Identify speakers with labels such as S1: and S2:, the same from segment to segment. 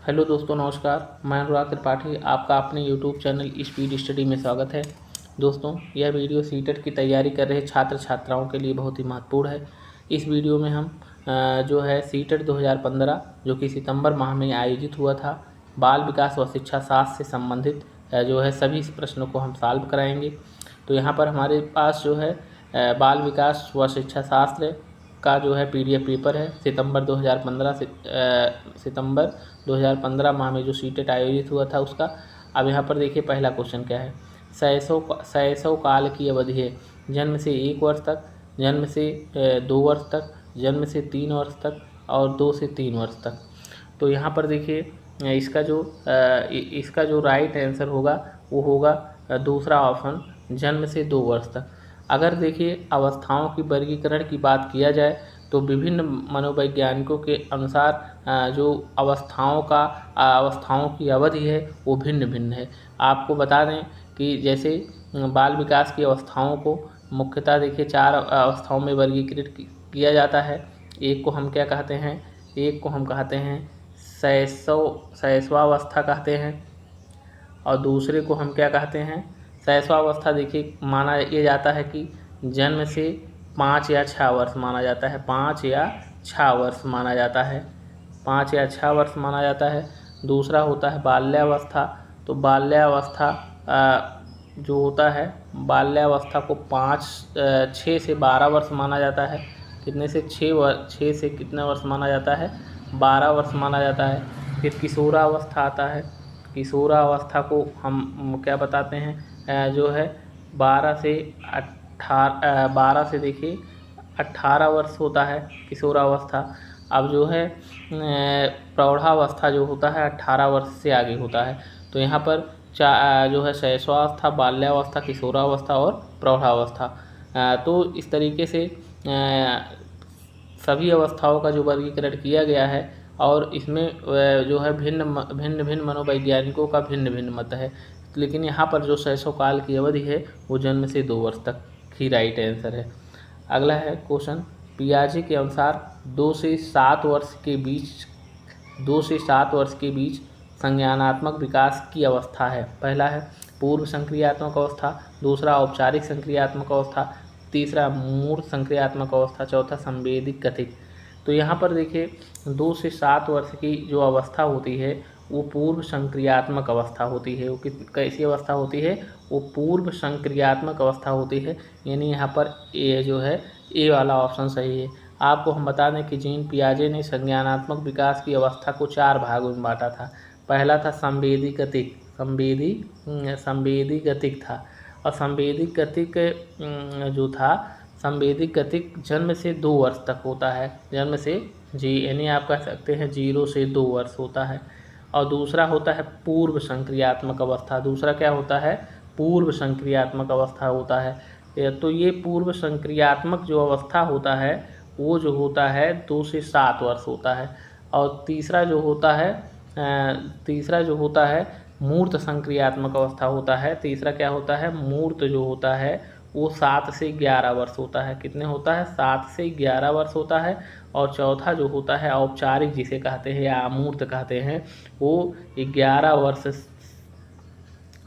S1: Hello दोस्तों, नमस्कार। मैं अनुराग त्रिपाठी, आपका अपने यूट्यूब चैनल स्पीड स्टडी में स्वागत है। दोस्तों, यह वीडियो सीटेट की तैयारी कर रहे छात्र छात्राओं के लिए बहुत ही महत्वपूर्ण है। इस वीडियो में हम जो है सीटेट 2015 जो कि सितंबर माह में आयोजित हुआ था, बाल विकास व शिक्षा शास्त्र से संबंधित जो है सभी प्रश्नों को हम सॉल्व कराएंगे। तो यहाँ पर हमारे पास जो है बाल विकास व शिक्षा शास्त्र का जो है पीडीएफ पेपर है। सितंबर 2015 माह में जो सीटेट आयोजित हुआ था उसका। अब यहाँ पर देखिए पहला क्वेश्चन क्या है। शैशव काल की अवधि है जन्म से 1 वर्ष तक, जन्म से 2 वर्ष तक, जन्म से 3 वर्ष तक और 2 से 3 वर्ष तक। तो यहाँ पर देखिए इसका जो राइट आंसर होगा वो होगा दूसरा ऑप्शन, जन्म से 2 वर्ष तक। अगर देखिए अवस्थाओं की वर्गीकरण की बात किया जाए तो विभिन्न मनोवैज्ञानिकों के अनुसार जो अवस्थाओं की अवधि है वो भिन्न भिन्न है। आपको बता दें कि जैसे बाल विकास की अवस्थाओं को मुख्यतः देखिए 4 अवस्थाओं में वर्गीकृत किया जाता है। एक को हम क्या कहते हैं, एक को हम कहते हैं शैशवावस्था कहते हैं, और दूसरे को हम क्या कहते हैं, शैशवावस्था। देखिए माना ये जाता है कि जन्म से 5 या 6 वर्ष माना जाता है, 5 या 6 वर्ष माना जाता है, 5 या 6 वर्ष माना जाता है। दूसरा होता है बाल्यावस्था। तो बाल्यावस्था जो होता है, बाल्यावस्था को 6 से 12 वर्ष माना जाता है। कितने से 6 से कितने वर्ष माना जाता है, 12 वर्ष माना जाता है। फिर किशोरावस्था आता है। किशोरावस्था को हम क्या बताते हैं, जो है 12 से देखिए 18 वर्ष होता है किशोरावस्था। अब जो है प्रौढ़ावस्था जो होता है 18 वर्ष से आगे होता है। तो यहाँ पर जो है शैशवावस्था, बाल्यावस्था, किशोरावस्था और प्रौढ़ावस्था। तो इस तरीके से सभी अवस्थाओं का जो वर्गीकरण किया गया है, और इसमें जो है भिन्न भिन्न मनोवैज्ञानिकों का भिन्न भिन्न मत है। लेकिन यहाँ पर जो शैशव काल की अवधि है वो जन्म से 2 वर्ष तक ही राइट आंसर है। अगला है क्वेश्चन, पियाजे के अनुसार 2 से 7 वर्ष के बीच संज्ञानात्मक विकास की अवस्था है। पहला है पूर्व संक्रियात्मक अवस्था, दूसरा औपचारिक संक्रियात्मक अवस्था, तीसरा मूर्त संक्रियात्मक अवस्था, चौथा संवेदिक गतिक। तो यहाँ पर देखिए 2 से 7 वर्ष की जो अवस्था होती है वो पूर्व संक्रियात्मक अवस्था होती है। वो कैसी अवस्था होती है, वो पूर्व संक्रियात्मक अवस्था होती है। यानी यहाँ पर ए जो है, ए वाला ऑप्शन सही है। आपको हम बता दें कि जीन पियाजे ने संज्ञानात्मक विकास की अवस्था को 4 भागों में बांटा था। पहला था संवेदी गतिक था। और संवेदी गतिक जो था, संवेदिक गतिक जन्म से 2 वर्ष तक होता है। जन्म से यानी आप कह सकते हैं 0 से 2 वर्ष होता है। और दूसरा होता है पूर्व संक्रियात्मक अवस्था। दूसरा क्या होता है, पूर्व संक्रियात्मक अवस्था होता है। तो ये पूर्व संक्रियात्मक जो अवस्था होता है वो जो होता है 2 से 7 वर्ष होता है। और तीसरा जो होता है मूर्त संक्रियात्मक अवस्था होता है। तीसरा क्या होता है, मूर्त जो होता है वो 7 से 11 वर्ष होता है। कितने होता है, 7 से 11 वर्ष होता है। और चौथा जो होता है औपचारिक जिसे कहते हैं या अमूर्त कहते हैं, वो 11 वर्ष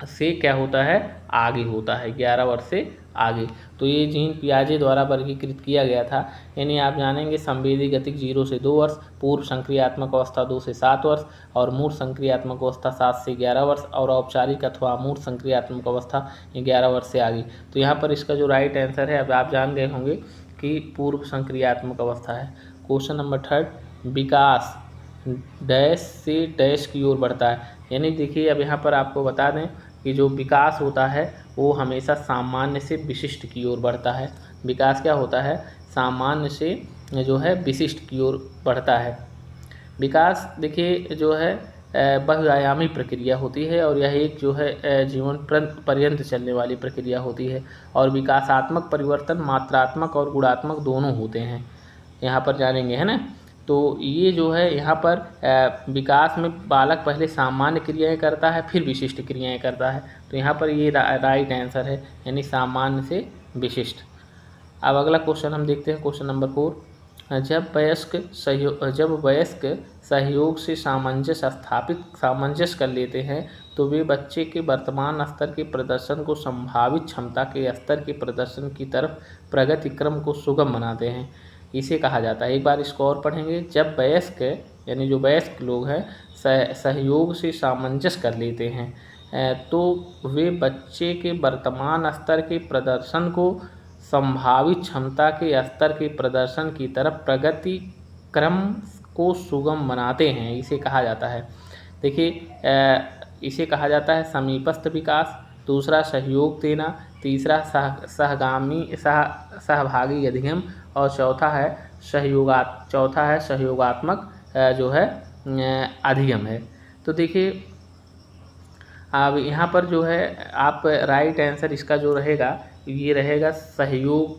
S1: से क्या होता है, आगे होता है, 11 वर्ष से आगे। तो ये जीन पियाजे द्वारा वर्गीकृत किया गया था। यानी आप जानेंगे संवेदी गतिक 0 से 2 वर्ष, पूर्व संक्रियात्मक अवस्था 2 से 7 वर्ष, और मूर्त संक्रियात्मक अवस्था 7 से 11 वर्ष, और औपचारिक अथवा अमूर्त संक्रियात्मक अवस्था 11 वर्ष से आगे। तो यहाँ पर इसका जो राइट आंसर है, अब आप जान गए होंगे कि पूर्व संक्रियात्मक अवस्था है। क्वेश्चन नंबर 3, विकास डैश से डैश की ओर बढ़ता है। यानी देखिए अब यहाँ पर आपको बता दें कि जो विकास होता है वो हमेशा सामान्य से विशिष्ट की ओर बढ़ता है। विकास क्या होता है, सामान्य से जो है विशिष्ट की ओर बढ़ता है। विकास देखिए जो है बहुआयामी प्रक्रिया होती है, और यह एक जो है जीवन पर्यंत चलने वाली प्रक्रिया होती है। और विकासात्मक परिवर्तन मात्रात्मक और गुणात्मक दोनों होते हैं, यहाँ पर जानेंगे, है ना। तो ये जो है यहाँ पर विकास में बालक पहले सामान्य क्रियाएं करता है, फिर विशिष्ट क्रियाएं करता है। तो यहाँ पर ये राइट आंसर है, यानी सामान्य से विशिष्ट। अब अगला क्वेश्चन हम देखते हैं, क्वेश्चन नंबर 4, जब वयस्क सहयोग से सामंजस्य कर लेते हैं तो वे बच्चे के वर्तमान स्तर के प्रदर्शन को संभावित क्षमता के स्तर के प्रदर्शन की तरफ प्रगति क्रम को सुगम बनाते हैं। इसे कहा जाता है, एक बार इसको और पढ़ेंगे, जब वयस्क यानी जो वयस्क लोग हैं सहयोग से सामंजस्य कर लेते हैं तो वे बच्चे के वर्तमान स्तर के प्रदर्शन को संभावित क्षमता के स्तर के प्रदर्शन की तरफ प्रगति क्रम को सुगम बनाते हैं। इसे कहा जाता है, देखिए इसे कहा जाता है समीपस्थ विकास, दूसरा सहयोग देना, तीसरा सहभागी अधिगम और चौथा है सहयोगात्मक जो है अधिगम है। तो देखिए अब यहाँ पर जो है आप राइट आंसर इसका जो रहेगा ये रहेगा सहयोग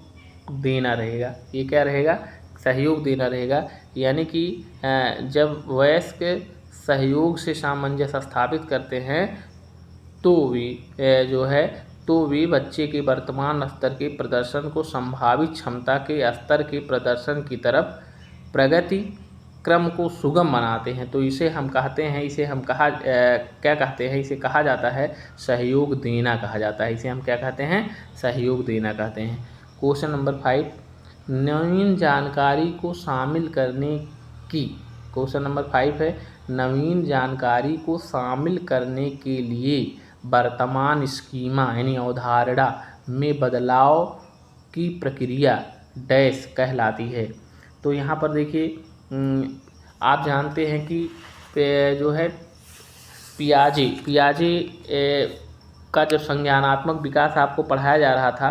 S1: देना रहेगा। ये क्या रहेगा? सहयोग देना रहेगा, यानी कि जब वयस्क सहयोग से सामंजस्य स्थापित करते हैं तो वे बच्चे के वर्तमान स्तर के प्रदर्शन को संभावित क्षमता के स्तर के प्रदर्शन की तरफ प्रगति क्रम को सुगम बनाते हैं। तो इसे हम कहते हैं, क्या कहते हैं? इसे कहा जाता है सहयोग देना कहा जाता है। इसे हम क्या कहते हैं? सहयोग देना कहते हैं। क्वेश्चन नंबर 5, नवीन जानकारी को शामिल करने की, क्वेश्चन नंबर 5 है, नवीन जानकारी को शामिल करने के लिए वर्तमान स्कीमा यानी अवधारणा में बदलाव की प्रक्रिया डैश कहलाती है। तो यहाँ पर देखिए आप जानते हैं कि जो है पियाजे का जब संज्ञानात्मक विकास आपको पढ़ाया जा रहा था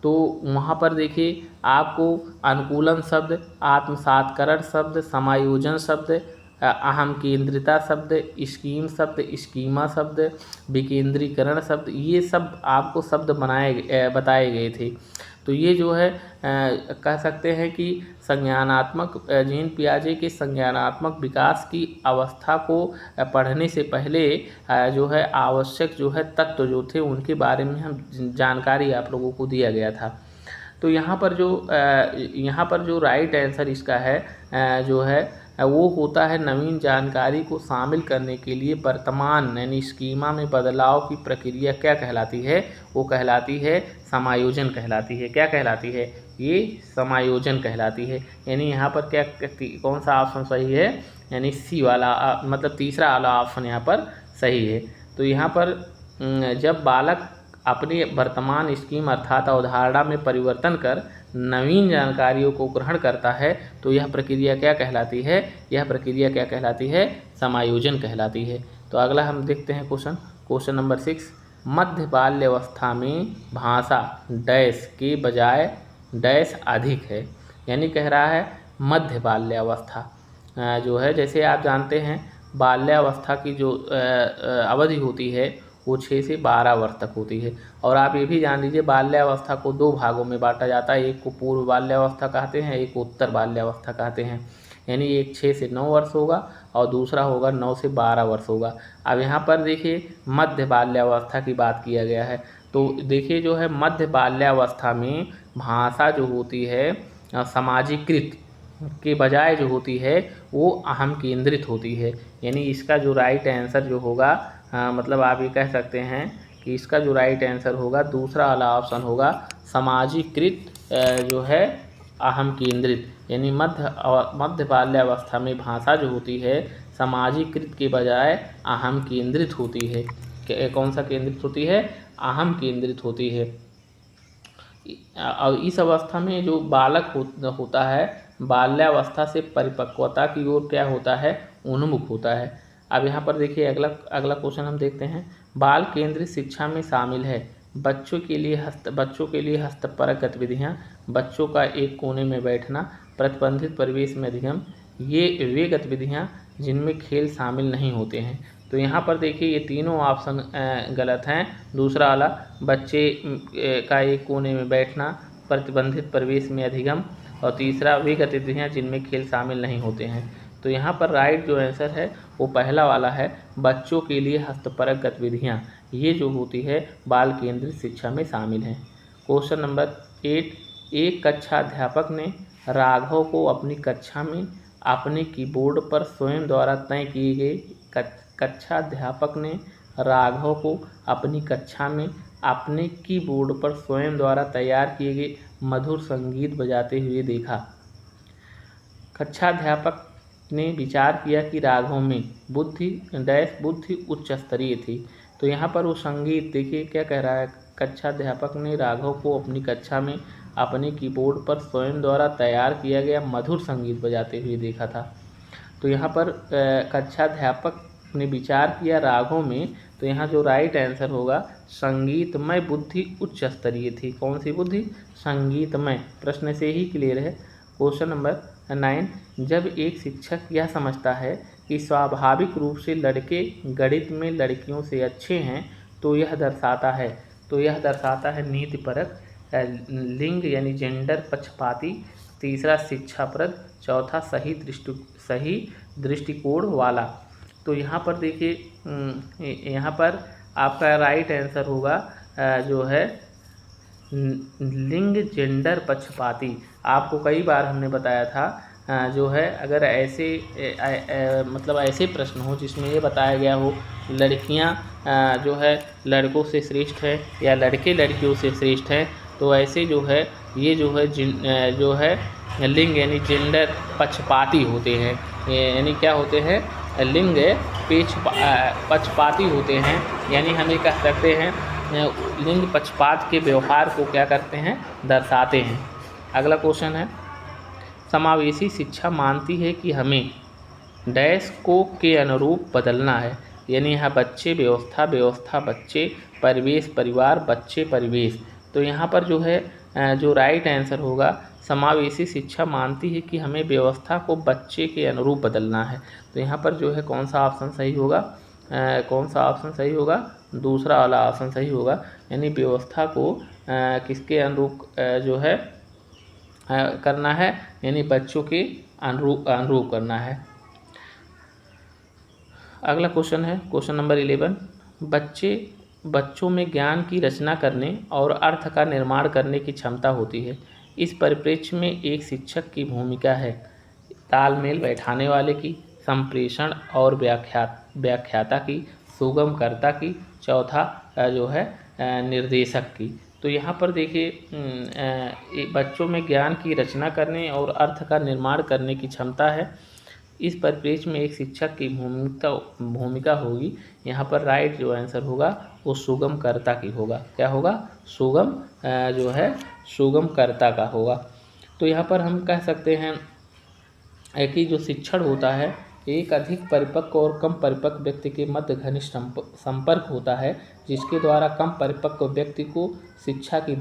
S1: तो वहाँ पर देखिए आपको अनुकूलन शब्द, आत्मसात्करण शब्द, समायोजन शब्द, अहम केंद्रिता शब्द, स्कीम शब्द, स्कीमा शब्द, विकेंद्रीकरण शब्द, ये सब आपको शब्द बताए गए थे। तो ये जो है कह सकते हैं कि जीन पियाजे के संज्ञानात्मक विकास की अवस्था को पढ़ने से पहले जो है आवश्यक जो है तत्व जो थे उनके बारे में हम जानकारी आप लोगों को दिया गया था। तो यहाँ पर जो राइट आंसर इसका है जो है वो होता है नवीन जानकारी को शामिल करने के लिए वर्तमान यानी स्कीमा में बदलाव की प्रक्रिया क्या कहलाती है? वो कहलाती है समायोजन कहलाती है। क्या कहलाती है? ये समायोजन कहलाती है। यानी यहाँ पर कौन सा ऑप्शन सही है? यानी सी वाला मतलब तीसरा वाला ऑप्शन यहाँ पर सही है। तो यहाँ पर जब बालक अपने वर्तमान स्कीम अर्थात अवधारणा में परिवर्तन कर नवीन जानकारियों को ग्रहण करता है तो यह प्रक्रिया क्या कहलाती है? यह प्रक्रिया क्या कहलाती है? समायोजन कहलाती है। तो अगला हम देखते हैं क्वेश्चन नंबर 6, मध्य बाल्यावस्था में भाषा डैश के बजाय डैश अधिक है। यानी कह रहा है मध्य बाल्यावस्था जो है, जैसे आप जानते हैं बाल्यावस्था की जो अवधि होती है वो 6 से 12 वर्ष तक होती है। और आप ये भी जान लीजिए बाल्यावस्था को 2 भागों में बांटा जाता है, एक को पूर्व बाल्यावस्था कहते हैं, एक को उत्तर बाल्यावस्था कहते हैं। यानी एक 6 से 9 वर्ष होगा और दूसरा होगा 9 से 12 वर्ष होगा। अब यहाँ पर देखिए मध्य बाल्यावस्था की बात किया गया है। तो देखिए जो है मध्य बाल्यावस्था में भाषा जो होती है सामाजिकृत के बजाय जो होती है वो अहम केंद्रित होती है। यानी इसका जो राइट आंसर जो होगा मतलब आप ये कह सकते हैं कि इसका जो राइट आंसर होगा दूसरा वाला ऑप्शन होगा समाजीकृत जो है अहम केंद्रित। यानी मध्य बाल्यावस्था में भाषा जो होती है समाजीकृत के बजाय अहम केंद्रित होती है। कौन सा केंद्रित होती है? अहम केंद्रित होती है। और इस अवस्था में जो बालक होता है बाल्यावस्था से परिपक्वता की ओर क्या होता है? उन्मुख होता है। अब यहाँ पर देखिए अगला क्वेश्चन हम देखते हैं, बाल केंद्रित शिक्षा में शामिल है बच्चों के लिए हस्तपरक गतिविधियाँ, बच्चों का एक कोने में बैठना, प्रतिबंधित परिवेश में अधिगम, ये वे गतिविधियाँ जिनमें खेल शामिल नहीं होते हैं। तो यहाँ पर देखिए ये तीनों ऑप्शन गलत हैं। दूसरा वाला बच्चे का एक कोने में बैठना, प्रतिबंधित परिवेश में अधिगम और तीसरा वे गतिविधियाँ जिनमें खेल शामिल नहीं होते हैं। तो यहाँ पर राइट जो आंसर है वो पहला वाला है, बच्चों के लिए हस्तपरक गतिविधियाँ ये जो होती है बाल केंद्रित शिक्षा में शामिल हैं। क्वेश्चन नंबर 8, एक कक्षा अध्यापक ने राघव को अपनी कक्षा में अपने कीबोर्ड पर स्वयं द्वारा तय किए गए कक्षाध्यापक ने राघव को अपनी कक्षा में अपने कीबोर्ड पर स्वयं द्वारा तैयार किए गए मधुर संगीत बजाते हुए देखा। कक्षाध्यापक ने विचार किया कि राघव में बुद्धि उच्च स्तरीय थी। तो यहाँ पर वो संगीत देखिए क्या कह रहा है, कक्षाध्यापक ने राघव को अपनी कक्षा में अपने कीबोर्ड पर स्वयं द्वारा तैयार किया गया मधुर संगीत बजाते हुए देखा था। तो यहाँ पर कक्षाध्यापक ने विचार किया राघव में, तो यहाँ जो राइट आंसर होगा संगीतमय बुद्धि उच्च स्तरीय थी। कौन सी बुद्धि? संगीतमय। प्रश्न से ही क्लियर है। क्वेश्चन नंबर 9, जब एक शिक्षक यह समझता है कि स्वाभाविक रूप से लड़के गणित में लड़कियों से अच्छे हैं तो यह दर्शाता है नीतिपरक, लिंग यानी जेंडर पक्षपाती, तीसरा शिक्षाप्रद, चौथा सही दृष्टिकोण वाला। तो यहाँ पर देखिए, यहाँ पर आपका राइट आंसर होगा जो है लिंग जेंडर पक्षपाती। आपको कई बार हमने बताया था जो है अगर ऐसे मतलब ऐसे प्रश्न हो जिसमें ये बताया गया हो लड़कियां जो है लड़कों से श्रेष्ठ है या लड़के लड़कियों से श्रेष्ठ हैं, तो ऐसे जो है ये जो है लिंग यानी जेंडर पक्षपाती होते हैं। यानी क्या होते हैं? लिंग पक्षपाती होते हैं। यानी हम ये कह सकते हैं लिंग पक्षपात के व्यवहार को क्या करते हैं? दर्शाते हैं। अगला क्वेश्चन है, समावेशी शिक्षा मानती है कि हमें डैश को के अनुरूप बदलना है। यानी यहाँ बच्चे व्यवस्था बच्चे, परिवेश परिवार, बच्चे परिवेश। तो यहाँ पर जो है जो राइट आंसर होगा समावेशी शिक्षा मानती है कि हमें व्यवस्था को बच्चे के अनुरूप बदलना है। तो यहाँ पर जो है कौन सा ऑप्शन सही होगा? दूसरा वाला ऑप्शन सही होगा। यानी व्यवस्था को किसके अनुरूप जो है करना है? यानी बच्चों के अनुरूप करना है। अगला क्वेश्चन है क्वेश्चन नंबर 11, बच्चों में ज्ञान की रचना करने और अर्थ का निर्माण करने की क्षमता होती है। इस परिप्रेक्ष्य में एक शिक्षक की भूमिका है तालमेल बैठाने वाले की, संप्रेषण और व्याख्याता की, सुगमकर्ता की, चौथा जो है निर्देशक की। तो यहाँ पर देखिए बच्चों में ज्ञान की रचना करने और अर्थ का निर्माण करने की क्षमता है। इस परिप्रेक्ष्य में एक शिक्षक की भूमिका होगी। यहाँ पर राइट जो आंसर होगा वो सुगमकर्ता की होगा। क्या होगा? सुगमकर्ता का होगा। तो यहाँ पर हम कह सकते हैं कि जो शिक्षण होता है एक अधिक परिपक्व और कम परिपक्व व्यक्ति के मध्य घनिष्ठ संपर्क होता है, जिसके द्वारा कम परिपक्व व्यक्ति को शिक्षा की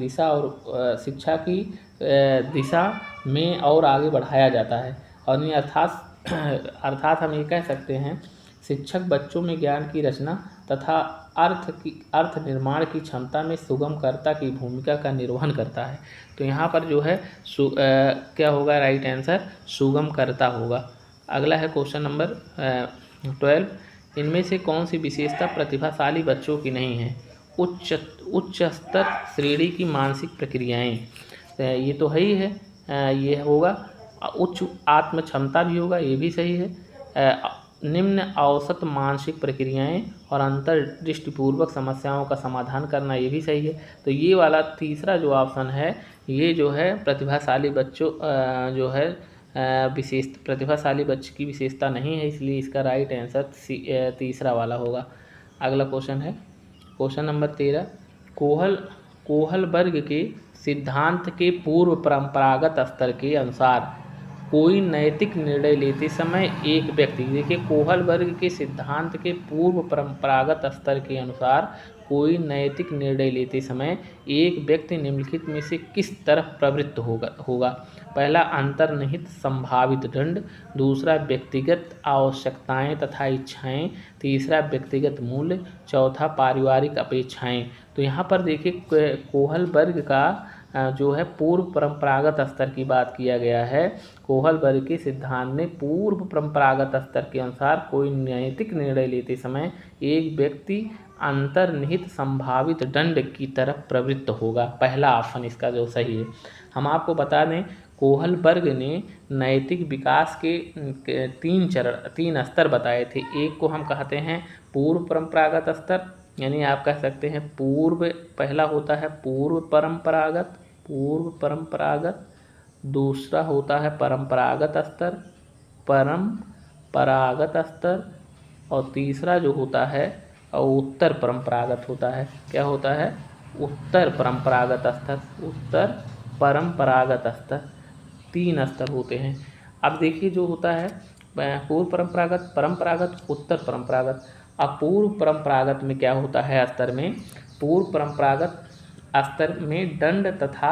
S1: दिशा में और आगे बढ़ाया जाता है। और अर्थात हम ये कह सकते हैं शिक्षक बच्चों में ज्ञान की रचना तथा अर्थ निर्माण की क्षमता में सुगमकर्ता की भूमिका का निर्वहन करता है। तो यहाँ पर जो है क्या होगा? राइट आंसर सुगमकर्ता होगा। अगला है क्वेश्चन नंबर 12, इनमें से कौन सी विशेषता प्रतिभाशाली बच्चों की नहीं है? उच्च स्तर श्रेणी की मानसिक प्रक्रियाएं, ये तो है ही है, ये होगा। उच्च आत्म क्षमता भी होगा, ये भी सही है। निम्न औसत मानसिक प्रक्रियाएं और अंतर्दृष्टिपूर्वक समस्याओं का समाधान करना, ये भी सही है। तो ये वाला तीसरा जो ऑप्शन है ये जो है प्रतिभाशाली बच्चों जो है प्रतिभाशाली बच्चे की विशेषता नहीं है, इसलिए इसका राइट आंसर तीसरा वाला होगा। अगला क्वेश्चन है क्वेश्चन नंबर 13, कोहल वर्ग के सिद्धांत के पूर्व परंपरागत स्तर के अनुसार कोई नैतिक निर्णय लेते समय एक व्यक्ति, देखिए कोहल वर्ग के सिद्धांत के पूर्व परंपरागत स्तर के अनुसार कोई नैतिक निर्णय लेते समय एक व्यक्ति निम्नलिखित में से किस तरफ प्रवृत्त होगा? पहला अंतर्निहित संभावित दंड, दूसरा व्यक्तिगत आवश्यकताएं तथा इच्छाएं, तीसरा व्यक्तिगत मूल्य, चौथा पारिवारिक अपेक्षाएं। तो यहाँ पर देखिए कोहल वर्ग का जो है पूर्व परंपरागत स्तर की बात किया गया है। कोहल वर्ग के सिद्धांत में पूर्व परंपरागत स्तर के अनुसार कोई नैतिक निर्णय लेते समय एक व्यक्ति अंतर्निहित संभावित दंड की तरफ प्रवृत्त होगा। पहला ऑप्शन इसका जो सही है। हम आपको बता दें कोहलबर्ग ने नैतिक विकास के तीन स्तर बताए थे। एक को हम कहते हैं पूर्व परंपरागत स्तर, यानी आप कह सकते हैं पहला होता है पूर्व परंपरागत, दूसरा होता है परंपरागत स्तर, और तीसरा जो होता है उत्तर परंपरागत होता है। क्या होता है? उत्तर परंपरागत स्तर। 3 स्तर होते हैं। अब देखिए जो होता है पूर्व परंपरागत, उत्तर परंपरागत। अब पूर्व परंपरागत में क्या होता है स्तर में? पूर्व परंपरागत स्तर में दंड तथा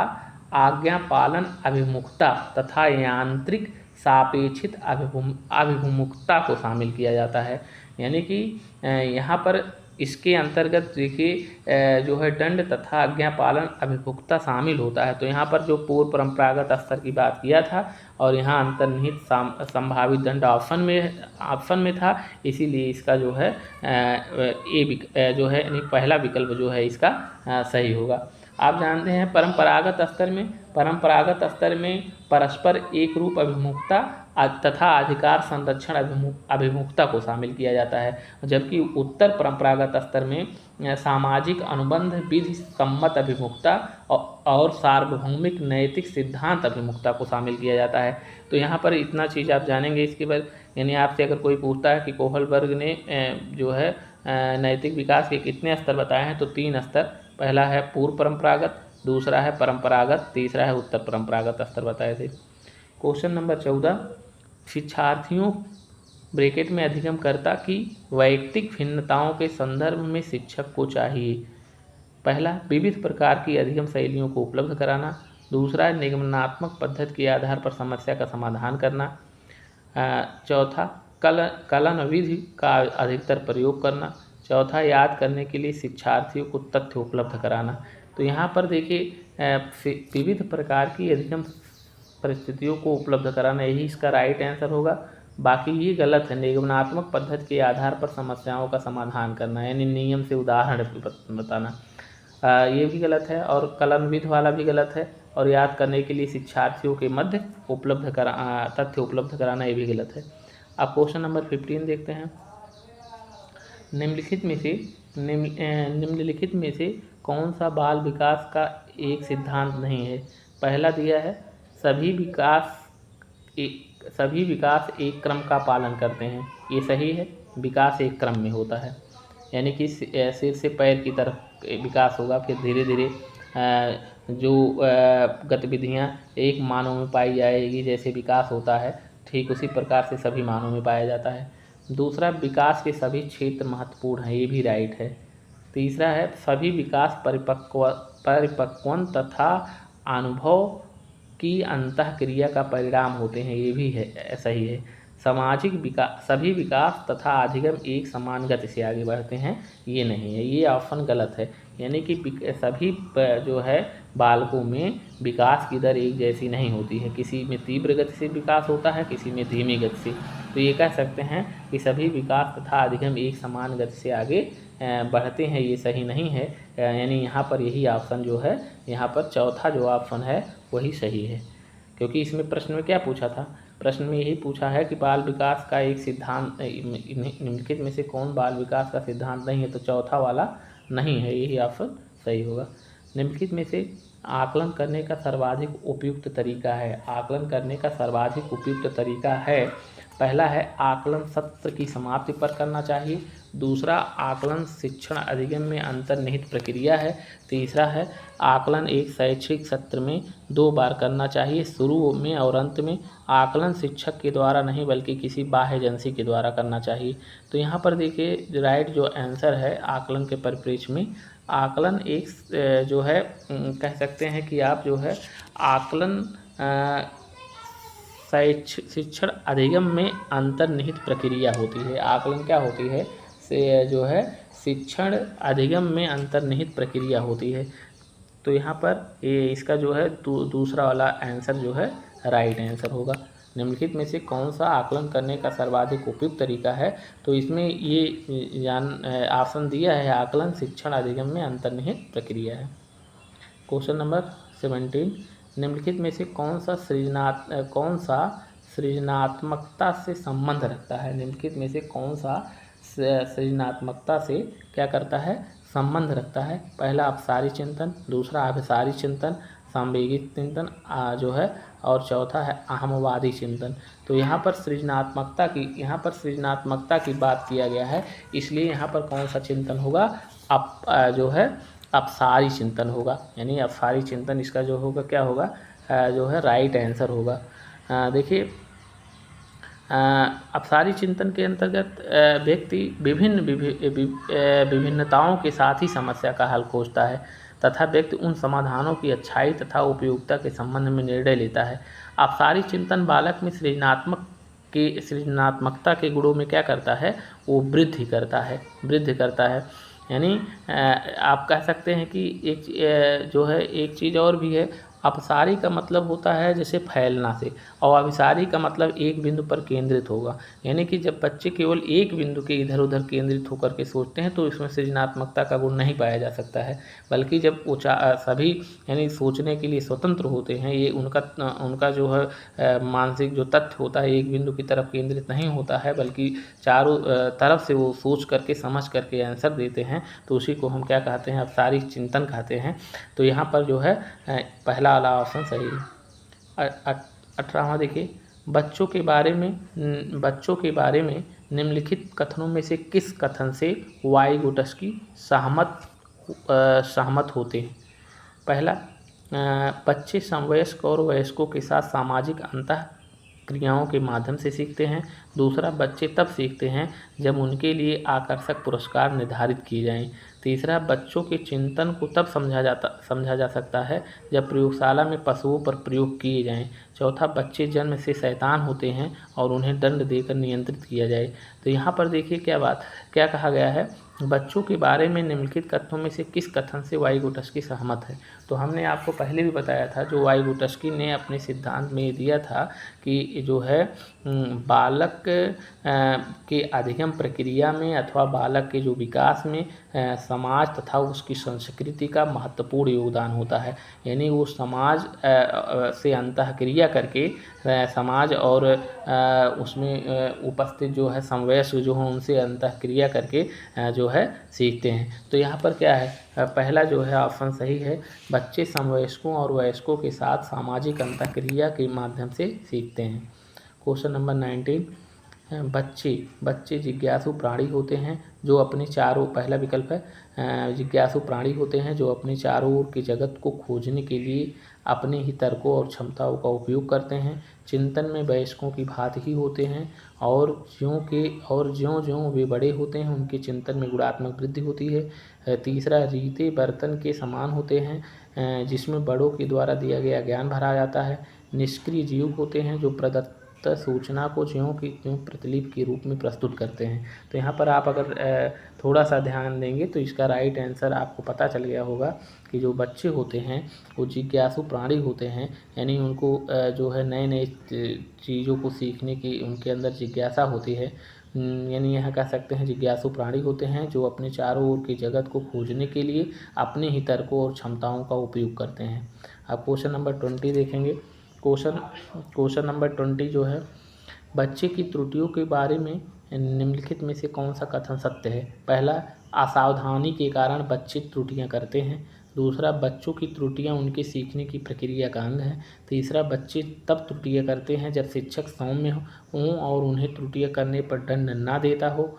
S1: आज्ञा पालन अभिमुखता तथा यांत्रिक सापेक्षित अभिमुखता को शामिल किया जाता है। यानी कि यहाँ पर इसके अंतर्गत देखिए जो है दंड तथा आज्ञा पालन अभिमुखता शामिल होता है। तो यहाँ पर जो पूर्व परंपरागत स्तर की बात किया था और यहाँ अंतर्निहित संभावित दंड ऑप्शन में था, इसीलिए इसका जो है जो है यानी पहला विकल्प जो है इसका सही होगा। आप जानते हैं परंपरागत स्तर में परस्पर एक रूप अभिमुखता तथा अधिकार संरक्षण अभिमुखता को शामिल किया जाता है, जबकि उत्तर परंपरागत स्तर में सामाजिक अनुबंध विधि सम्मत अभिमुखता और सार्वभौमिक नैतिक सिद्धांत अभिमुखता को शामिल किया जाता है। तो यहाँ पर इतना चीज़ आप जानेंगे इसके बाद। यानी आपसे अगर कोई पूछता है कि कोहलबर्ग ने जो है नैतिक विकास के कितने स्तर बताए हैं, तो 3 स्तर। पहला है पूर्व परंपरागत, दूसरा है परंपरागत, तीसरा है उत्तर परंपरागत स्तर बताए थे। क्वेश्चन नंबर 14, शिक्षार्थियों ब्रैकेट में अधिगमकर्ता की वैयक्तिक भिन्नताओं के संदर्भ में शिक्षक को चाहिए। पहला, विविध प्रकार की अधिगम शैलियों को उपलब्ध कराना। दूसरा, निगमनात्मक पद्धति के आधार पर समस्या का समाधान करना। चौथा, कलन विधि का अधिकतर प्रयोग करना। चौथा, याद करने के लिए शिक्षार्थियों को तथ्य उपलब्ध कराना। तो यहाँ पर देखिए विविध प्रकार की अधिगम परिस्थितियों को उपलब्ध कराना, यही इसका राइट आंसर होगा। बाकी ये गलत है। निगमनात्मक पद्धति के आधार पर समस्याओं का समाधान करना, यानी नियम से उदाहरण बताना, ये भी गलत है। और कलनविध वाला भी गलत है। और याद करने के लिए शिक्षार्थियों के मध्य तथ्य उपलब्ध कराना, ये भी गलत है। अब क्वेश्चन नंबर 15 देखते हैं। निम्नलिखित में से कौन सा बाल विकास का एक सिद्धांत नहीं है? पहला दिया है सभी विकास एक क्रम का पालन करते हैं, ये सही है। विकास एक क्रम में होता है, यानी कि सिर से पैर की तरफ विकास होगा, फिर धीरे धीरे जो गतिविधियाँ एक मानव में पाई जाएगी, जैसे विकास होता है, ठीक उसी प्रकार से सभी मानव में पाया जाता है। दूसरा, विकास के सभी क्षेत्र महत्वपूर्ण हैं, ये भी राइट है। तीसरा है सभी विकास परिपक्वन तथा अनुभव की अंतःक्रिया का परिणाम होते हैं, ये भी है, सही है। सभी विकास तथा अधिगम एक समान गति से आगे बढ़ते हैं, ये नहीं है, ये ऑप्शन गलत है। यानी कि सभी जो है बालकों में विकास की दर एक जैसी नहीं होती है, किसी में तीव्र गति से विकास होता है, किसी में धीमी गति से। तो ये कह सकते हैं कि सभी विकास तथा अधिगम एक समान गति से आगे बढ़ते हैं, ये सही नहीं है। यानी यहाँ पर यही ऑप्शन जो है, यहाँ पर चौथा जो ऑप्शन है वही सही है, क्योंकि इसमें प्रश्न में क्या पूछा था? प्रश्न में यही पूछा है कि बाल विकास का एक सिद्धांत, निम्नलिखित में से कौन बाल विकास का सिद्धांत नहीं है? तो चौथा वाला नहीं है, यही ऑप्शन सही होगा। निम्नलिखित में से आकलन करने का सर्वाधिक उपयुक्त तरीका है। आकलन करने का सर्वाधिक उपयुक्त तरीका है, पहला है आकलन सत्र की समाप्ति पर करना चाहिए। दूसरा, आकलन शिक्षण अधिगम में अंतर्निहित प्रक्रिया है। तीसरा है आकलन एक शैक्षिक सत्र में 2 बार करना चाहिए, शुरू में और अंत में। आकलन शिक्षक के द्वारा नहीं बल्कि किसी बाह्य एजेंसी के द्वारा करना चाहिए। तो यहाँ पर देखिए राइट जो आंसर है आकलन के परिप्रेक्ष्य में, आकलन एक जो है कह सकते हैं कि आप जो है आकलन शिक्षण अधिगम में अंतर्निहित प्रक्रिया होती है। आकलन क्या होती है? जो है शिक्षण अधिगम में अंतर्निहित प्रक्रिया होती है। तो यहाँ पर ये इसका जो है दूसरा वाला आंसर जो है राइट आंसर होगा। निम्नलिखित में से कौन सा आकलन करने का सर्वाधिक उपयुक्त तरीका है? तो इसमें ये ऑप्शन दिया है आकलन शिक्षण अधिगम में अंतर्निहित प्रक्रिया है। क्वेश्चन नंबर 17, निम्नलिखित में से कौन सा सृजनात्मकता से संबंध रखता है? निम्नलिखित में से कौन सा सृजनात्मकता से क्या करता है? संबंध रखता है। पहला अपसारी चिंतन, दूसरा अभिसारी चिंतन, सांवेगिक चिंतन जो है, और चौथा है अहमवादी चिंतन। तो यहाँ पर सृजनात्मकता की बात किया गया है, इसलिए यहाँ पर कौन सा चिंतन होगा? जो है अपसारी चिंतन होगा। यानी अपसारी चिंतन इसका जो होगा क्या होगा? जो है राइट आंसर होगा। देखिए, अपसारी चिंतन के अंतर्गत व्यक्ति विभिन्नताओं के साथ ही समस्या का हल खोजता है तथा व्यक्ति उन समाधानों की अच्छाई तथा उपयोगिता के संबंध में निर्णय लेता है। अपसारी चिंतन बालक में सृजनात्मकता के गुणों में क्या करता है? वो वृद्धि करता है। यानी आप कह सकते हैं कि एक चीज़ और भी है। अपसारी का मतलब होता है जैसे फैलना से, और अभिसारी का मतलब एक बिंदु पर केंद्रित होगा। यानी कि जब बच्चे केवल एक बिंदु के इधर उधर केंद्रित होकर के सोचते हैं तो इसमें सृजनात्मकता का गुण नहीं पाया जा सकता है, बल्कि जब वो सभी यानी सोचने के लिए स्वतंत्र होते हैं, ये उनका जो है मानसिक जो तथ्य होता है एक बिंदु की तरफ केंद्रित नहीं होता है, बल्कि चारों तरफ से वो सोच करके समझ करके आंसर देते हैं, तो उसी को हम क्या कहते हैं? अपसारी चिंतन कहते हैं। तो यहाँ पर जो है पहला वाला ऑप्शन सही है। 18वां देखिए, बच्चों के बारे में निम्नलिखित कथनों में से किस कथन से वाइगोटस्की सहमत होते हैं? पहला, बच्चे समवयस्क और वयस्कों के साथ सामाजिक अंतः क्रियाओं के माध्यम से सीखते हैं। दूसरा, बच्चे तब सीखते हैं जब उनके लिए आकर्षक पुरस्कार निर्धारित किए जाएं। तीसरा, बच्चों के चिंतन को तब समझा जा सकता है जब प्रयोगशाला में पशुओं पर प्रयोग किए जाएं। चौथा, बच्चे जन्म से शैतान होते हैं और उन्हें दंड देकर नियंत्रित किया जाए। तो यहाँ पर देखिए क्या कहा गया है? बच्चों के बारे में निम्नलिखित कथनों में से किस कथन से वाइगोटस्की सहमत है? तो हमने आपको पहले भी बताया था, जो वाइगोटस्की ने अपने सिद्धांत में दिया था कि जो है बालक के अधिगम प्रक्रिया में अथवा बालक के जो विकास में समाज तथा उसकी संस्कृति का महत्वपूर्ण योगदान होता है। यानी वो समाज से अंतःक्रिया करके समाज और उसमें उपस्थित जो है समवयस्क जो हैं उनसे अंतःक्रिया करके जो है सीखते हैं। तो यहाँ पर क्या है? पहला जो है ऑप्शन सही है, बच्चे समवयस्कों और वयस्कों के साथ सामाजिक अंतःक्रिया के माध्यम से सीखते हैं। क्वेश्चन नंबर 19, बच्चे जिज्ञासु प्राणी होते हैं जो अपने चारों पहला विकल्प है जिज्ञासु प्राणी होते हैं जो अपने चारों ओर के जगत को खोजने के लिए अपने ही तर्कों और क्षमताओं का उपयोग करते हैं। चिंतन में वयस्कों की भांति ही होते हैं और ज्यों वे बड़े होते हैं उनके चिंतन में गुणात्मक वृद्धि होती है। तीसरा, रीते बर्तन के समान होते हैं जिसमें बड़ों के द्वारा दिया गया ज्ञान भरा जाता है। निष्क्रिय जीव होते हैं जो प्रदत्त सूचना को ज्यों की त्यों प्रतिलिपि के रूप में प्रस्तुत करते हैं। तो यहाँ पर आप अगर थोड़ा सा ध्यान देंगे तो इसका राइट आंसर आपको पता चल गया होगा कि जो बच्चे होते हैं वो जिज्ञासु प्राणी होते हैं। यानी उनको जो है नए नए चीज़ों को सीखने की उनके अंदर जिज्ञासा होती है। यानी यहाँ कह सकते हैं जिज्ञासु प्राणी होते हैं जो अपने चारों ओर के जगत को खोजने के लिए अपने ही तर्कों और क्षमताओं का उपयोग करते हैं। अब क्वेश्चन नंबर 20 देखेंगे। क्वेश्चन नंबर 20 जो है, बच्चे की त्रुटियों के बारे में निम्नलिखित में से कौन सा कथन सत्य है? पहला, असावधानी के कारण बच्चे त्रुटियां करते हैं। दूसरा, बच्चों की त्रुटियां उनके सीखने की प्रक्रिया का अंग है। तीसरा, बच्चे तब त्रुटियां करते हैं जब शिक्षक सौम्य हों और उन्हें त्रुटियां करने पर दंड ना देता हो।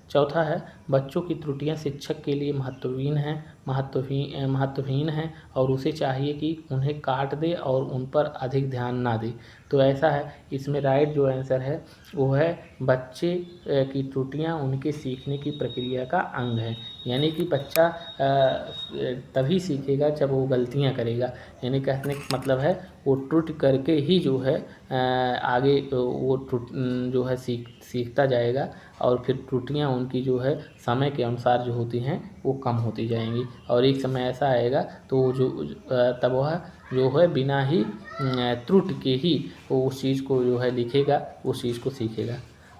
S1: चौथा है बच्चों की त्रुटियां शिक्षक के लिए महत्वहीन हैं और उसे चाहिए कि उन्हें काट दे और उन पर अधिक ध्यान ना दे। तो ऐसा है, इसमें राइट जो आंसर है वो है बच्चे की त्रुटियां उनके सीखने की प्रक्रिया का अंग है। यानी कि बच्चा तभी सीखेगा जब वो गलतियां करेगा। यानी कहने का मतलब है वो त्रुटि करके ही जो है आगे वो जो है सीखता जाएगा और फिर त्रुटियां उनकी जो है समय के अनुसार जो होती हैं वो कम होती जाएंगी और एक समय ऐसा आएगा तो तब वह जो है बिना ही त्रुटि के ही वो उस चीज़ को जो है लिखेगा, उस चीज़ को सीखेगा।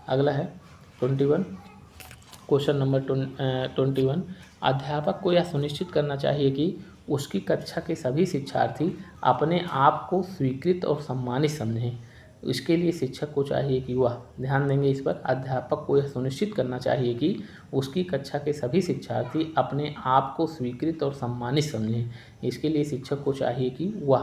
S1: अगला है 21, क्वेश्चन नंबर 21, अध्यापक को यह सुनिश्चित करना चाहिए कि उसकी कक्षा के सभी शिक्षार्थी अपने आप को स्वीकृत और सम्मानित समझें। इसके लिए शिक्षक को चाहिए कि वह, ध्यान देंगे इस पर, अध्यापक को यह सुनिश्चित करना चाहिए कि उसकी कक्षा के सभी शिक्षार्थी अपने आप को स्वीकृत और सम्मानित समझें। इसके लिए शिक्षक को चाहिए कि वह,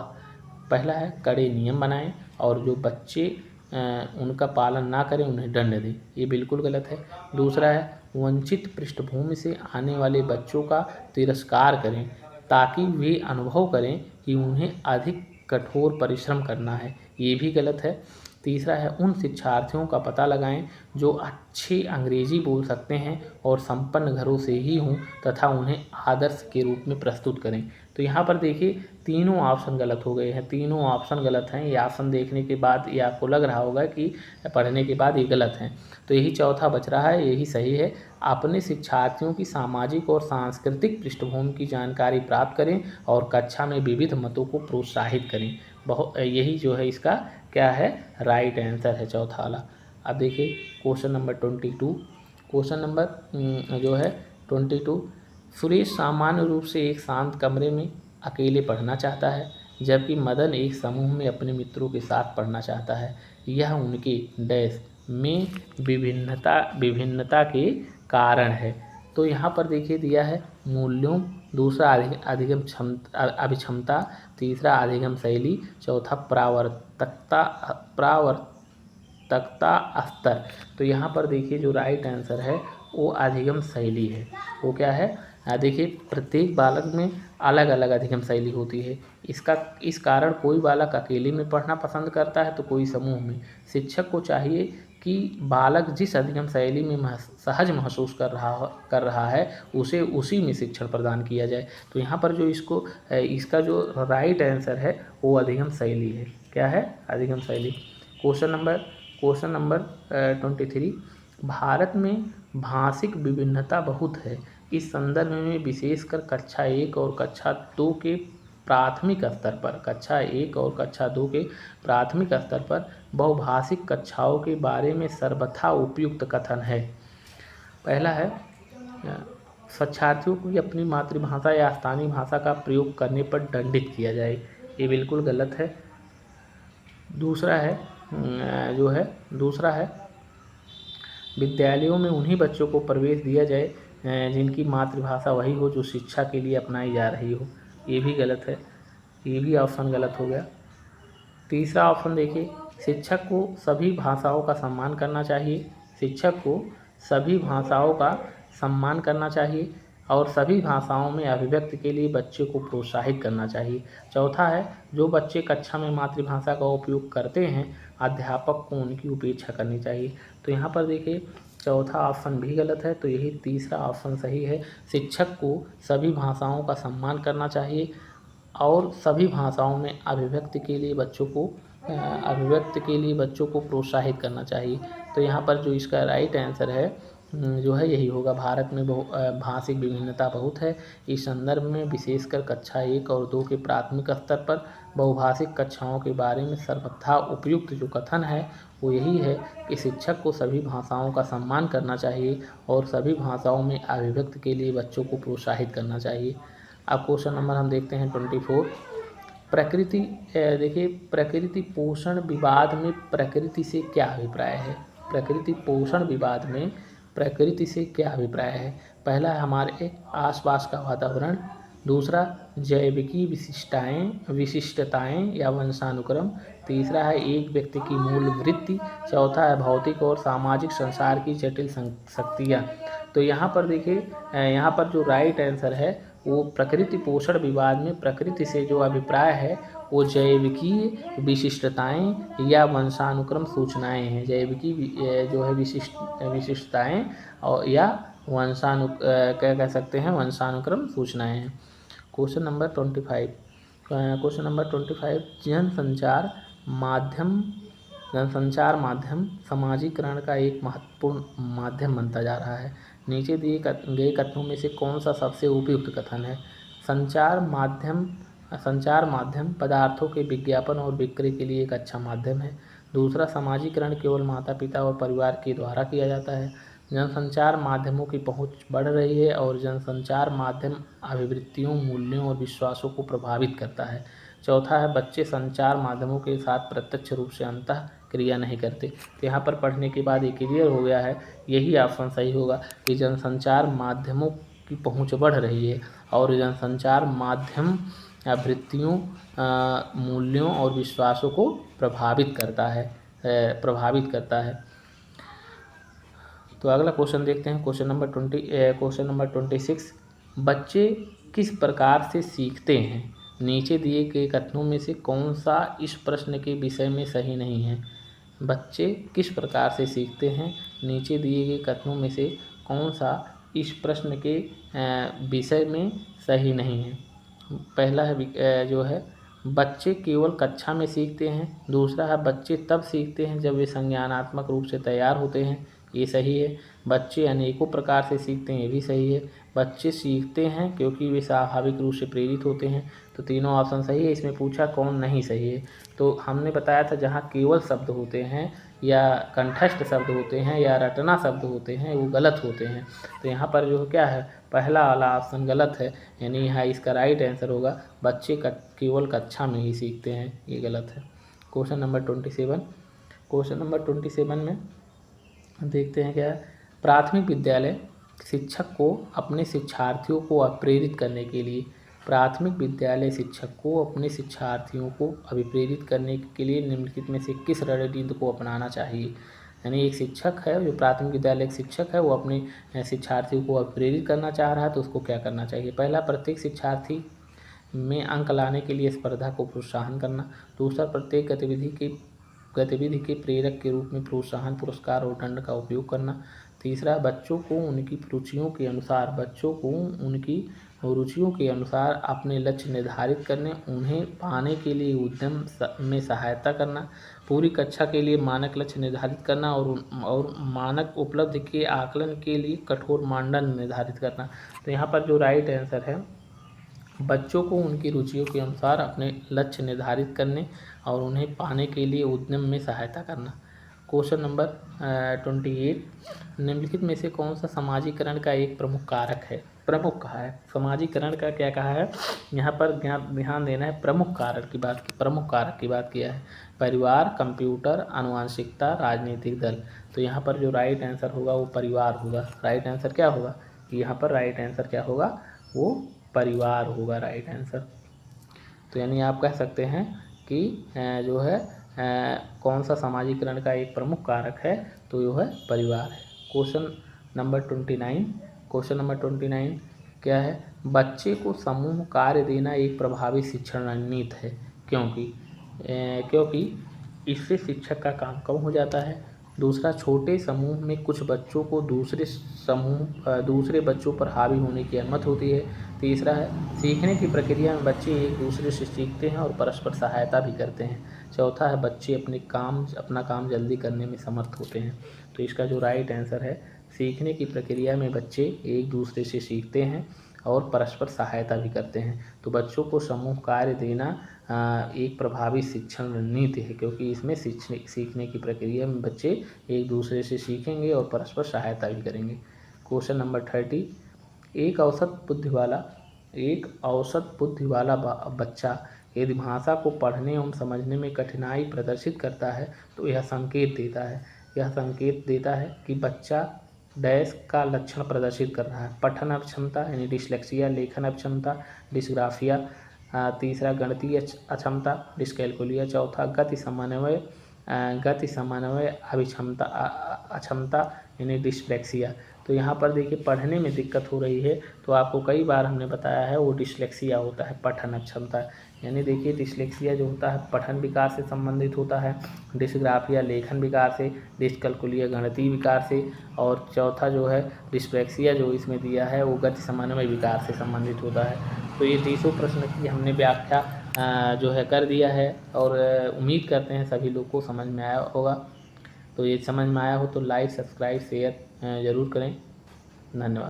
S1: पहला है, कड़े नियम बनाएं और जो बच्चे उनका पालन ना करें उन्हें दंड दें, ये बिल्कुल गलत है। दूसरा है, वंचित पृष्ठभूमि से आने वाले बच्चों का तिरस्कार करें ताकि वे अनुभव करें कि उन्हें अधिक कठोर परिश्रम करना है, ये भी गलत है। तीसरा है, उन शिक्षार्थियों का पता लगाएं जो अच्छी अंग्रेजी बोल सकते हैं और संपन्न घरों से ही हों तथा उन्हें आदर्श के रूप में प्रस्तुत करें। तो यहाँ पर देखिए तीनों ऑप्शन गलत हो गए हैं, तीनों ऑप्शन गलत हैं। ये ऑप्शन देखने के बाद ये आपको लग रहा होगा कि पढ़ने के बाद ये गलत हैं, तो यही चौथा बच रहा है, यही सही है। अपने शिक्षार्थियों की सामाजिक और सांस्कृतिक पृष्ठभूमि की जानकारी प्राप्त करें और कक्षा में विविध मतों को प्रोत्साहित करें। यही जो है इसका क्या है, राइट आंसर है चौथा वाला। अब देखिए क्वेश्चन नंबर 22। क्वेश्चन नंबर जो है 22, सुरेश सामान्य रूप से एक शांत कमरे में अकेले पढ़ना चाहता है जबकि मदन एक समूह में अपने मित्रों के साथ पढ़ना चाहता है। यह उनके डैश में विभिन्नता के कारण है। तो यहाँ पर देखिए दिया है मूल्यों, दूसरा अधिगम अभिक्षमता, तीसरा अधिगम शैली, चौथा प्रावर्तकता स्तर। तो यहाँ पर देखिए जो राइट आंसर है वो अधिगम शैली है। वो क्या है, देखिए प्रत्येक बालक में अलग अलग अधिगम शैली होती है। इस कारण कोई बालक अकेले में पढ़ना पसंद करता है तो कोई समूह में। शिक्षक को चाहिए कि बालक जिस अधिगम शैली में सहज महसूस कर रहा है उसे उसी में शिक्षण प्रदान किया जाए। तो यहाँ पर जो इसका जो राइट आंसर है वो अधिगम शैली है। क्या है, अधिगम शैली। क्वेश्चन नंबर 23, भारत में भाषिक विभिन्नता बहुत है। इस संदर्भ में विशेषकर कक्षा 1 और कक्षा 2 के प्राथमिक स्तर पर बहुभाषिक कक्षाओं के बारे में सर्वथा उपयुक्त कथन है। पहला है, शिक्षार्थियों को अपनी मातृभाषा या स्थानीय भाषा का प्रयोग करने पर दंडित किया जाए, ये बिल्कुल गलत है। दूसरा है विद्यालयों में उन्हीं बच्चों को प्रवेश दिया जाए जिनकी मातृभाषा वही हो जो शिक्षा के लिए अपनाई जा रही हो, ये भी गलत है, ये भी ऑप्शन गलत हो गया। तीसरा ऑप्शन देखिए, शिक्षक को सभी भाषाओं का सम्मान करना चाहिए और सभी भाषाओं में अभिव्यक्ति के लिए बच्चे को प्रोत्साहित करना चाहिए। चौथा है, जो बच्चे कक्षा में मातृभाषा का उपयोग करते हैं अध्यापक को उनकी उपेक्षा करनी चाहिए। तो यहाँ पर देखिए चौथा ऑप्शन भी गलत है, तो यही तीसरा ऑप्शन सही है। शिक्षक को सभी भाषाओं का सम्मान करना चाहिए और सभी भाषाओं में अभिव्यक्ति के लिए बच्चों को प्रोत्साहित करना चाहिए। तो यहाँ पर जो इसका राइट आंसर है जो है यही होगा। भारत में भाषिक विभिन्नता बहुत है। इस संदर्भ में विशेषकर कक्षा 1 और 2 के प्राथमिक स्तर पर बहुभाषिक कक्षाओं के बारे में सर्वथा उपयुक्त जो कथन है वो यही है कि शिक्षक को सभी भाषाओं का सम्मान करना चाहिए और सभी भाषाओं में अभिव्यक्ति के लिए बच्चों को प्रोत्साहित करना चाहिए। अब क्वेश्चन नंबर हम देखते हैं 24। प्रकृति पोषण विवाद में प्रकृति से क्या अभिप्राय है। प्रकृति पोषण विवाद में प्रकृति से क्या अभिप्राय है। पहला है हमारे आसपास का वातावरण, दूसरा जैविकी विशिष्टताएं या वंशानुक्रम, तीसरा है एक व्यक्ति की मूल वृत्ति, चौथा है भौतिक और सामाजिक संसार की जटिल शक्तियाँ। तो यहाँ पर देखिए यहाँ पर जो राइट आंसर है वो प्रकृति पोषण विवाद में प्रकृति से जो अभिप्राय है वो जैविकीय विशिष्टताएं या वंशानुक्रम सूचनाएं हैं। जैविकी जो है विशिष्टताएं और या क्या कह सकते हैं, वंशानुक्रम सूचनाएं हैं। Question number 25। जनसंचार माध्यम समाजीकरण का एक महत्वपूर्ण माध्यम बनता जा रहा है। नीचे दिए गए कथनों में से कौन सा सबसे उपयुक्त कथन है। संचार माध्यम पदार्थों के विज्ञापन और बिक्री के लिए एक अच्छा माध्यम है। दूसरा, समाजीकरण केवल माता पिता और परिवार के द्वारा किया जाता है। जनसंचार माध्यमों की पहुंच बढ़ रही है और जनसंचार माध्यम अभिवृत्तियों, मूल्यों और विश्वासों को प्रभावित करता है। चौथा है बच्चे संचार माध्यमों के साथ प्रत्यक्ष रूप से अंतः क्रिया नहीं करते। तो यहाँ पर पढ़ने के बाद ये क्लियर हो गया है, यही ऑप्शन सही होगा कि जनसंचार माध्यमों की पहुंच बढ़ रही है और जनसंचार माध्यम वृत्तियों, मूल्यों और विश्वासों को प्रभावित करता है। तो अगला क्वेश्चन देखते हैं, क्वेश्चन नंबर 26। बच्चे किस प्रकार से सीखते हैं? नीचे दिए गए कथनों में से कौन सा इस प्रश्न के विषय में सही नहीं है? बच्चे किस प्रकार से सीखते हैं? नीचे दिए गए कथनों में से कौन सा इस प्रश्न के विषय में सही नहीं है? पहला है जो है बच्चे केवल कक्षा में सीखते हैं। दूसरा है बच्चे तब सीखते हैं जब वे संज्ञानात्मक रूप से तैयार होते हैं, ये सही है। बच्चे अनेकों प्रकार से सीखते हैं, ये भी सही है। बच्चे सीखते हैं क्योंकि वे स्वाभाविक रूप से प्रेरित होते हैं, तो तीनों ऑप्शन सही है। इसमें पूछा कौन नहीं सही है, तो हमने बताया था जहाँ केवल शब्द होते हैं या कंठस्थ शब्द होते हैं या रटना शब्द होते हैं वो गलत होते हैं। तो यहाँ पर जो क्या है, पहला वाला ऑप्शन गलत है, यानी यहाँ इसका राइट आंसर होगा बच्चे केवल कक्षा में ही सीखते हैं, ये गलत है। क्वेश्चन नंबर 27 में देखते हैं क्या है। प्राथमिक विद्यालय शिक्षक को अपने शिक्षार्थियों को अभिप्रेरित करने के लिए निम्नलिखित में से किस रणनीति को अपनाना चाहिए? यानी एक शिक्षक है, जो प्राथमिक विद्यालय एक शिक्षक है, वो अपने शिक्षार्थियों को अभिप्रेरित करना चाह रहा है, तो उसको क्या करना चाहिए? पहला, प्रत्येक शिक्षार्थी में अंक लाने के लिए स्पर्धा को प्रोत्साहन करना। दूसरा, प्रत्येक गतिविधि के प्रेरक के रूप में प्रोत्साहन, पुरस्कार और दंड का उपयोग करना। तीसरा, बच्चों को उनकी रुचियों के अनुसार अपने लक्ष्य निर्धारित करने, उन्हें पाने के लिए उद्यम में सहायता करना। पूरी कक्षा के लिए मानक लक्ष्य निर्धारित करना और मानक उपलब्धि के आकलन के लिए कठोर मानदंड निर्धारित करना। तो यहाँ पर जो राइट आंसर है, बच्चों को उनकी रुचियों के अनुसार अपने लक्ष्य निर्धारित करने और उन्हें पाने के लिए उद्यम में सहायता करना। क्वेश्चन नंबर 28, निम्नलिखित में से कौन सा समाजीकरण का एक प्रमुख कारक है? प्रमुख कहा है, समाजीकरण का क्या कहा है? यहाँ पर ध्यान देना है, प्रमुख कारक की बात किया है। परिवार, कंप्यूटर, आनुवंशिकता, राजनीतिक दल। तो यहाँ पर जो राइट आंसर होगा वो परिवार होगा। राइट आंसर क्या होगा? यहाँ पर राइट आंसर क्या होगा? वो परिवार होगा राइट आंसर। तो यानी आप कह सकते हैं कि जो है कौन सा समाजीकरण का एक प्रमुख कारक है, तो जो है परिवार है। क्वेश्चन नंबर 29 क्या है? बच्चे को समूह कार्य देना एक प्रभावी शिक्षण रणनीति है, क्योंकि इससे शिक्षक का काम कम हो जाता है। दूसरा, छोटे समूह में कुछ बच्चों को दूसरे बच्चों पर हावी होने की अनुमति होती है। तीसरा है, सीखने की प्रक्रिया में बच्चे एक दूसरे से सीखते हैं और परस्पर सहायता भी करते हैं। चौथा है, बच्चे अपना काम जल्दी करने में समर्थ होते हैं। तो इसका जो राइट आंसर है, सीखने की प्रक्रिया में बच्चे एक दूसरे से सीखते हैं और परस्पर सहायता भी करते हैं। तो बच्चों को समूह कार्य देना एक प्रभावी शिक्षण रणनीति है, क्योंकि इसमें सीखने की प्रक्रिया में बच्चे एक दूसरे से सीखेंगे और परस्पर सहायता भी करेंगे। क्वेश्चन नंबर 30, एक औसत बुद्धि वाला बच्चा यदि भाषा को पढ़ने एवं समझने में कठिनाई प्रदर्शित करता है तो यह संकेत देता है कि बच्चा डैश का लक्षण प्रदर्शित कर रहा है। पठन अक्षमता यानी डिसलेक्सिया, लेखन अक्षमता डिस्ग्राफिया, तीसरा गणितीय अक्षमता डिस्कैल्कुलिया, चौथा गति समन्वय अक्षमता यानी डिस्लेक्सिया। तो यहाँ पर देखिए पढ़ने में दिक्कत हो रही है, तो आपको कई बार हमने बताया है वो डिस्लेक्सिया होता है, पठन अक्षमता। यानी देखिए डिस्लेक्सिया जो होता है पठन विकार से संबंधित होता है, डिस्ग्राफिया लेखन विकार से, डिस्कैल्कुलिया गणितीय विकार से, और चौथा जो है डिस्लेक्सिया जो इसमें दिया है वो गति समन्वय विकार से संबंधित होता है। तो ये 30 प्रश्न की हमने व्याख्या जो है कर दिया है, और उम्मीद करते हैं सभी लोग को समझ में आया होगा। तो ये समझ में आया हो तो लाइक, सब्सक्राइब, शेयर ज़रूर करें। धन्यवाद।